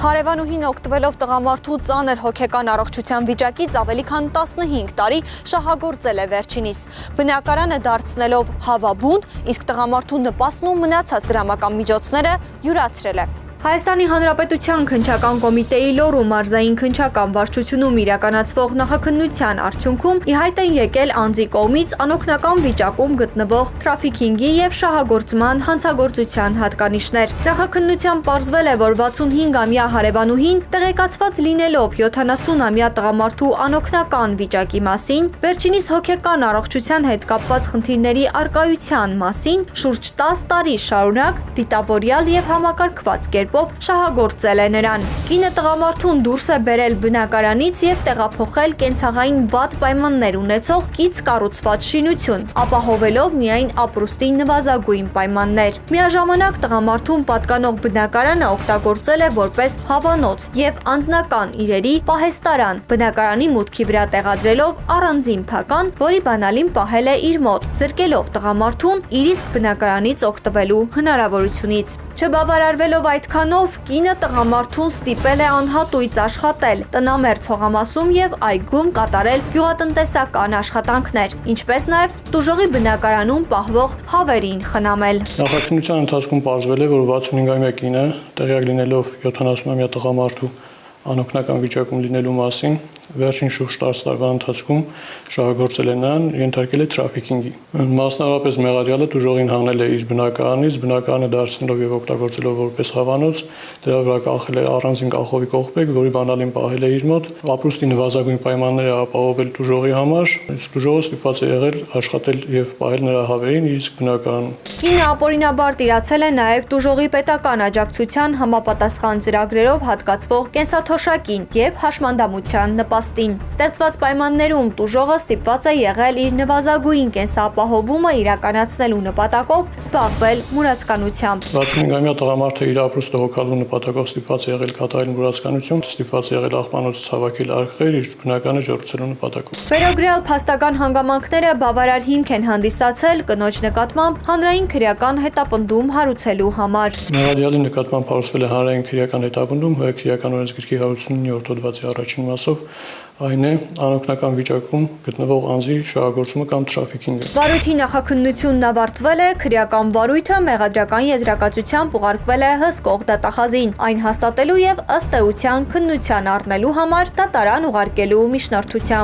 Հարևանուհին օգտվելով տղամարդու ծանր հոգեկան առողջության վիճակից ավելի քան 15 տարի շահագործել է վերջինիս։ Բնակարանը դարձնելով հավաբուն, իսկ տղամարդու նպաստն ու մնացած դրամական միջոցները յուրացրել է։ Հայաստանի Հանրապետության քննչական կոմիտեի Լոռու մարզային քննչական վարչությունում իրականացվող նախաքննության արդյունքում ի հայտ են եկել անձի կողմից անօգնական վիճակում գտնվող թրաֆիքինգի եւ շահագործման հանցագործության հատկանիշներ։ Նախաքննության պարզվել է, որ 65-ամյա հարևանուհին տեղեկացված լինելով 70-ամյա տղամարդու անօգնական վիճակի մասին, վերջինիս հոգեկան առողջության հետ կապված խնդիրների առկայության մասին շուրջ 10 տարի շարունակ դիտավորյալ եւ համակարգված շահագործել է նրան։ Կինը տղամարդուն դուրս է բերել բնակարանից եւ տեղափոխել կենցաղային վատ պայմաններ ունեցող կից կառուցված շինություն, ապահովելով միայն ապրուստի նվազագույն պայմաններ։ Միաժամանակ տղամարդուն պատկանող բնակարանը օգտագործել է որպես հավանոց եւ անձնական իրերի պահեստարան, բնակարանի մուտքի վրա տեղադրելով առանձին փական, որի բանալին պահել է իր մոտ, զրկելով տղամարդուն իր իսկ բնակարանից օգտվելու հնարավորությունից։ Չբավարարվելով այդքանով, կինը տղամարդուն ստիպել է անհատույց աշխատել, տնամերձ հողամասում եւ այգում կատարել գյուղատնտեսական աշխատանքներ, ինչպես նաեւ տուժողի բնակարանում պահվող հավերին խնամել։ Նախաքննության ընթացքում պարզվել է, որ 65-ամյա կինը տեղյակ լինելով 70-ամյա տղամարդու անօգնական վիճակում լինելու մասին, վերջին շուրջ 10 տարվա ընթացքում շահագործել է նրան, ենթարկել է թրաֆիքինգի։ Մասնավորապես մեղադրյալը տուժողին հանել է իր բնակարանից, բնակարանը դարձնելով եւ օգտագործելով որպես հավանոց, դրա վրա կախել է առանձին կախովի կողպեկ, որի բանալին պահել է իր մոտ, ապրուստի նվազագույն պայմաններ ապահովել տուժողի համար, իսկ տուժողը ստիպված է եղել աշխատել եւ պահել նրա հավերին իր իսկ բնակարանում։ Կինը ապօրինաբար տիրացել է նաեւ տուժողի պետական աջակցության համապատասխան ծրագրերով հատկացվող կենսաթոշակին եւ հաշմանդամության նպաստին։ Ստեղծված պայմաններում տուժողը ստիպված է եղել իր նվազագույն կենսապահովումը իրականացնելու նպատակով զբաղվել մուրացկանությամբ։ 65-ամյա տղամարդը իր ապրուստը հոգալու նպատակով ստիպված է եղել կատարել մուրացկանություն, ստիպված է եղել աղբանոցից հավաքել արխեր իր բնականը ջրուցելու նպատակով։ Վերոգրյալ փաստական հանգամանքները բավարար հիմք են հանդիսացել կնոջ նկատմամբ հանրային քրեական հետապնդում հարուցելու համար։ Մեղադրյալի նկատմամբ հարուցվել է հանրային քրեական հետապնդում ՀՀ քրեական օրենսգրքի 189-րդ հոդվածի առաջին մասով, այն է անօգնական վիճակում գտնվող անձի շահագործումը կամ թրաֆիքինգը։ Վարույթի նախաքննությունն ավարտվել է, քրեական վարույթը մեղադրական եզրակացությամբ ուղարկվել է հսկող դատախազին, այն հաստատելու եւ ըստ էության քննության առնելու համար դատարան ուղարկելու միջնորդությամբ։